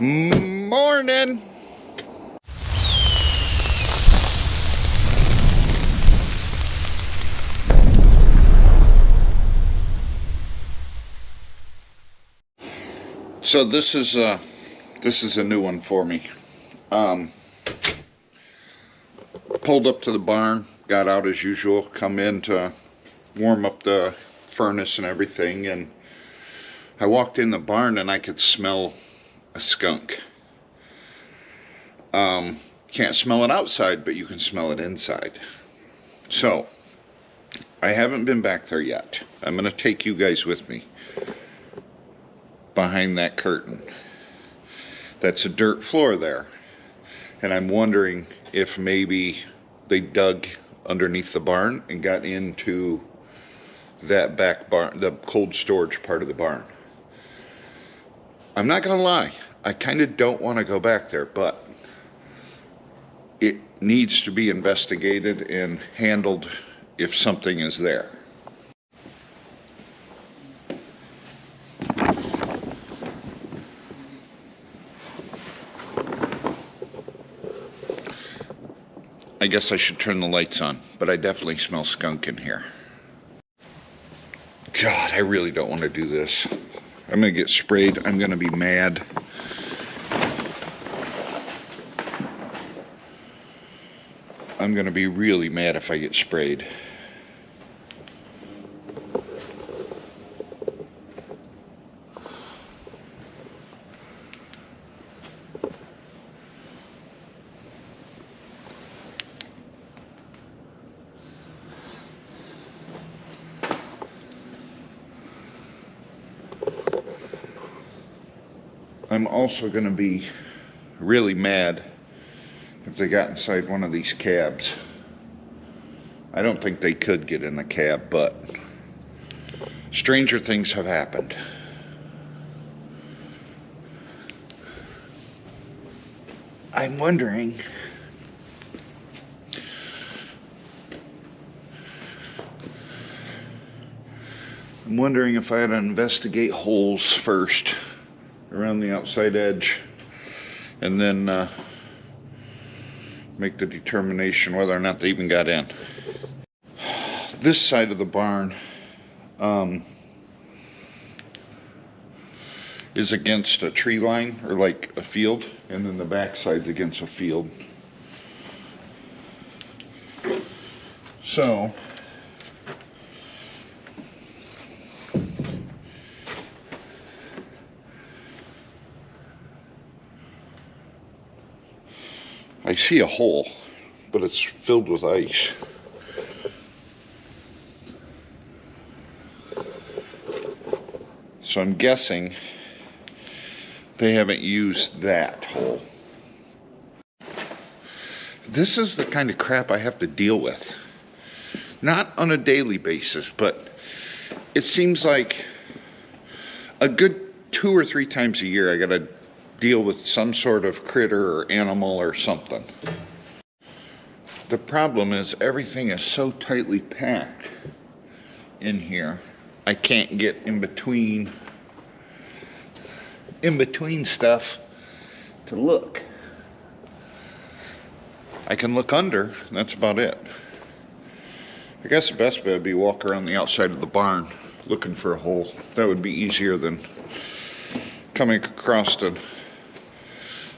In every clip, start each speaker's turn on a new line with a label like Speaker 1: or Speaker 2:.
Speaker 1: Morning. So this is a new one for me. Pulled up to the barn, got out as usual, come in to warm up the furnace and everything, and I walked in the barn and I could smell a skunk. Can't smell it outside, but you can smell it inside. So I haven't been back there yet. I'm gonna take you guys with me behind that curtain. That's a dirt floor there, and I'm wondering if maybe they dug underneath the barn and got into that back barn, the cold storage part of the barn. I'm not gonna lie, I kind of don't want to go back there, but it needs to be investigated and handled if something is there. I guess I should turn the lights on, but I definitely smell skunk in here. God, I really don't want to do this. I'm gonna get sprayed. I'm gonna be mad. I'm gonna be really mad if I get sprayed. I'm also going to be really mad if they got inside one of these cabs. I don't think they could get in the cab, but stranger things have happened. I'm wondering if I had to investigate holes first around the outside edge, and then make the determination whether or not they even got in. This side of the barn is against a tree line, or like a field, and then the back side's against a field. So I see a hole, but it's filled with ice. So I'm guessing they haven't used that hole. This is the kind of crap I have to deal with. Not on a daily basis, but it seems like a good 2 or 3 times a year I gotta deal with some sort of critter or animal or something. The problem is everything is so tightly packed in here, I can't get in between stuff to look. I can look under, and that's about it. I guess the best bet would be walk around the outside of the barn looking for a hole. That would be easier than coming across the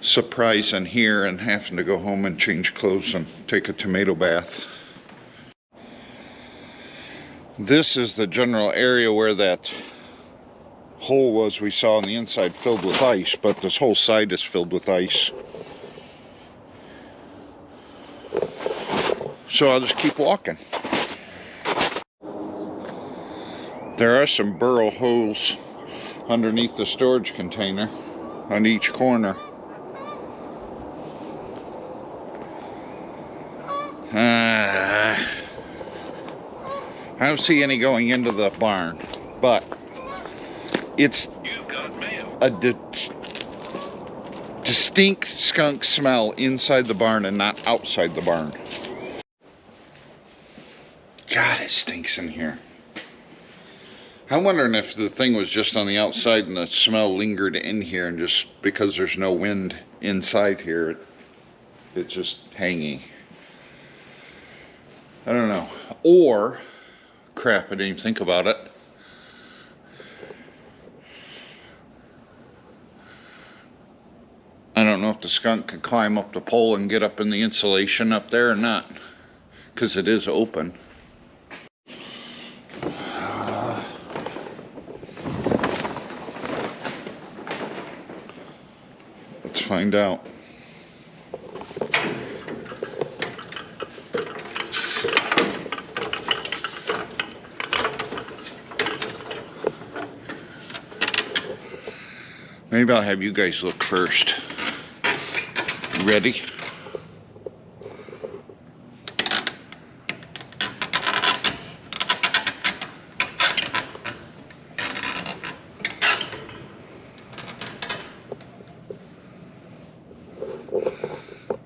Speaker 1: surprise in here and having to go home and change clothes and take a tomato bath. This is the general area where that hole was we saw on the inside, filled with ice, but this whole side is filled with ice. So I'll just keep walking. There are some burrow holes underneath the storage container on each corner. I don't see any going into the barn, but it's a distinct skunk smell inside the barn and not outside the barn. God, it stinks in here. I'm wondering if the thing was just on the outside and the smell lingered in here, and just because there's no wind inside here, it's just hanging. I don't know. Or, crap, I didn't even think about it. I don't know if the skunk could climb up the pole and get up in the insulation up there or not, because it is open. Let's find out. Maybe I'll have you guys look first. Ready?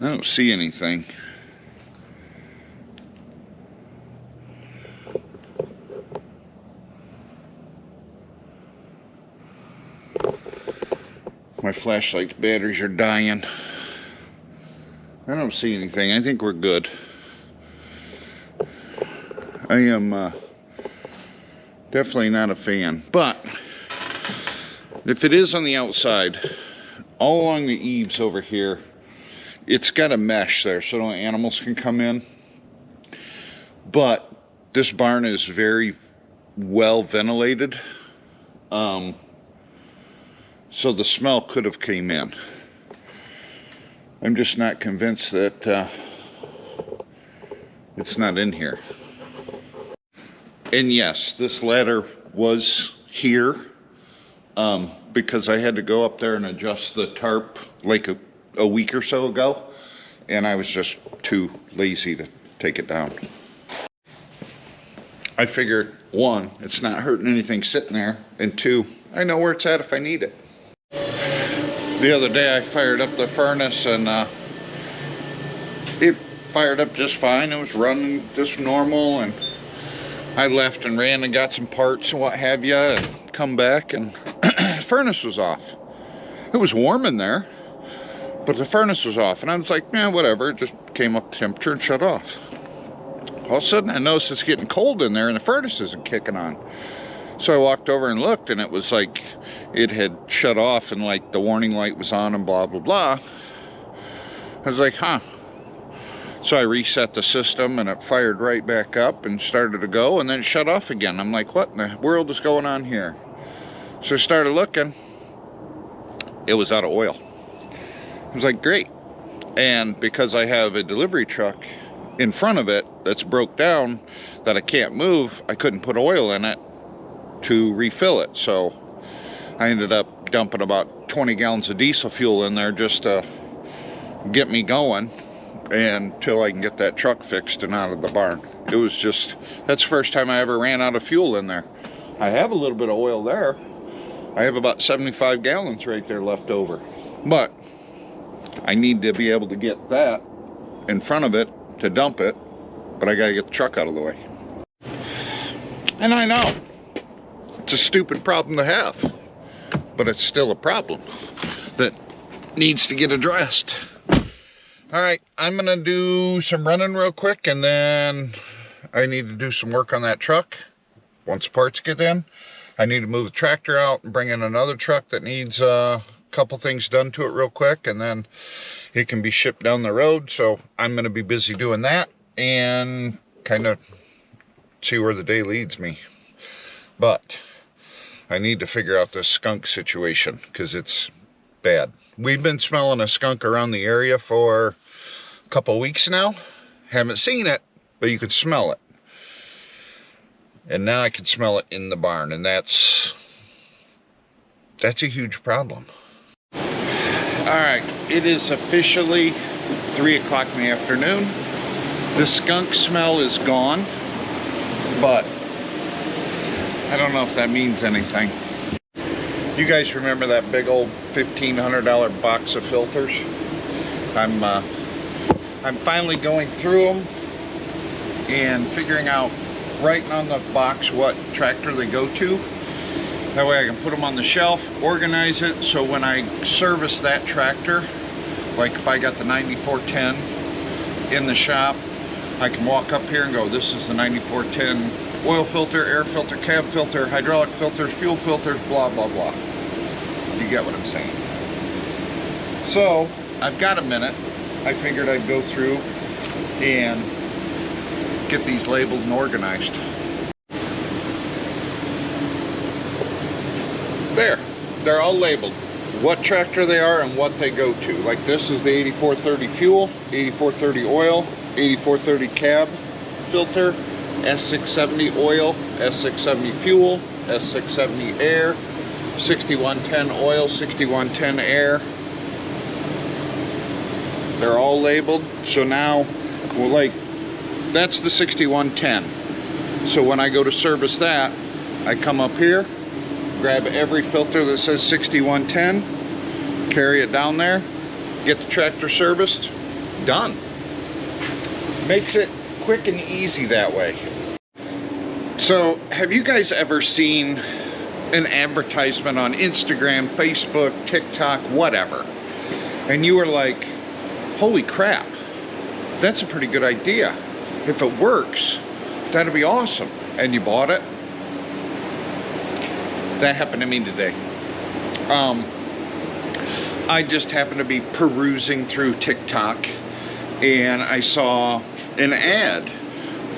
Speaker 1: I don't see anything. My flashlight's batteries are dying. I don't see anything. I think we're good. I am definitely not a fan. But if it is on the outside, all along the eaves over here, it's got a mesh there so no animals can come in. But this barn is very well ventilated. So the smell could have came in. I'm just not convinced that it's not in here. And yes, this ladder was here because I had to go up there and adjust the tarp like a week or so ago, and I was just too lazy to take it down. I figured, one, it's not hurting anything sitting there, and two, I know where it's at if I need it. The other day I fired up the furnace and it fired up just fine. It was running just normal, and I left and ran and got some parts and what have you, and come back and the furnace was off. It was warm in there, but the furnace was off, and I was like, yeah, whatever. It just came up to temperature and shut off. All of a sudden I noticed it's getting cold in there and the furnace isn't kicking on. So I walked over and looked, and it was like it had shut off and like the warning light was on and blah blah blah. I was like, huh. So I reset the system and it fired right back up and started to go, and then it shut off again. I'm like, what in the world is going on here? So I started looking. It was out of oil. I was like, great. And because I have a delivery truck in front of it that's broke down that I can't move, I couldn't put oil in it to refill it. So I ended up dumping about 20 gallons of diesel fuel in there just to get me going until I can get that truck fixed and out of the barn. It was just, that's the first time I ever ran out of fuel in there. I have a little bit of oil there. I have about 75 gallons right there left over, but I need to be able to get that in front of it to dump it, but I gotta get the truck out of the way. And I know it's a stupid problem to have, but it's still a problem that needs to get addressed. All right, I'm gonna do some running real quick, and then I need to do some work on that truck. Once parts get in, I need to move the tractor out and bring in another truck that needs a couple things done to it real quick, and then it can be shipped down the road. So I'm gonna be busy doing that and kind of see where the day leads me. But I need to figure out this skunk situation because it's bad. We've been smelling a skunk around the area for a couple weeks now. Haven't seen it, but you can smell it. And now I can smell it in the barn, and that's a huge problem. All right, it is officially 3 o'clock in the afternoon. The skunk smell is gone, but I don't know if that means anything. You guys remember that big old $1,500 box of filters? I'm finally going through them and figuring out writing on the box what tractor they go to. That way I can put them on the shelf, organize it, so when I service that tractor, like if I got the 9410 in the shop, I can walk up here and go, this is the 9410 oil filter, air filter, cab filter, hydraulic filters, fuel filters, blah, blah, blah. You get what I'm saying. So, I've got a minute. I figured I'd go through and get these labeled and organized. There, they're all labeled. What tractor they are and what they go to. Like this is the 8430 fuel, 8430 oil, 8430 cab filter, S670 oil, S670 fuel, S670 air, 6110 oil, 6110 air. They're all labeled. So now, well, like, that's the 6110. So when I go to service that, I come up here, grab every filter that says 6110, carry it down there, get the tractor serviced, done. Makes it quick and easy that way. So, have you guys ever seen an advertisement on Instagram, Facebook, TikTok, whatever, and you were like, holy crap, that's a pretty good idea. If it works, that'd be awesome. And you bought it? That happened to me today. I just happened to be perusing through TikTok and I saw an ad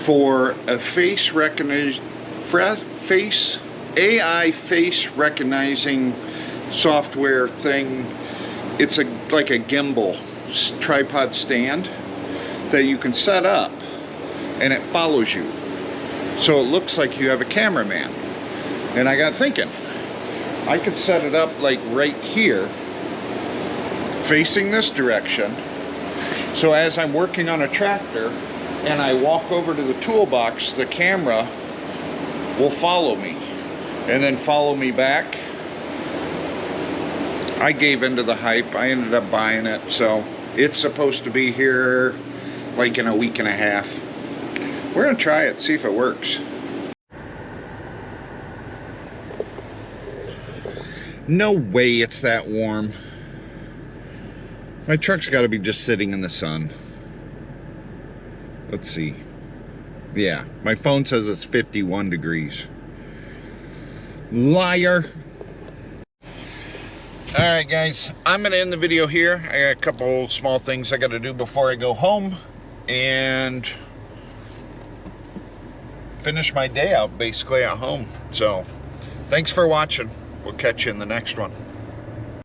Speaker 1: for a AI face recognizing software thing. It's like a gimbal tripod stand that you can set up and it follows you. So it looks like you have a cameraman. And I got thinking, I could set it up like right here, facing this direction. So as I'm working on a tractor and I walk over to the toolbox, the camera will follow me and then follow me back. I gave into the hype. I ended up buying it. So it's supposed to be here like in a week and a half. We're gonna try it, see if it works. No way it's that warm. My truck's got to be just sitting in the sun. Let's see. Yeah, my phone says it's 51 degrees. Liar. Alright guys, I'm going to end the video here. I got a couple small things I got to do before I go home and finish my day out basically at home. So, thanks for watching. We'll catch you in the next one.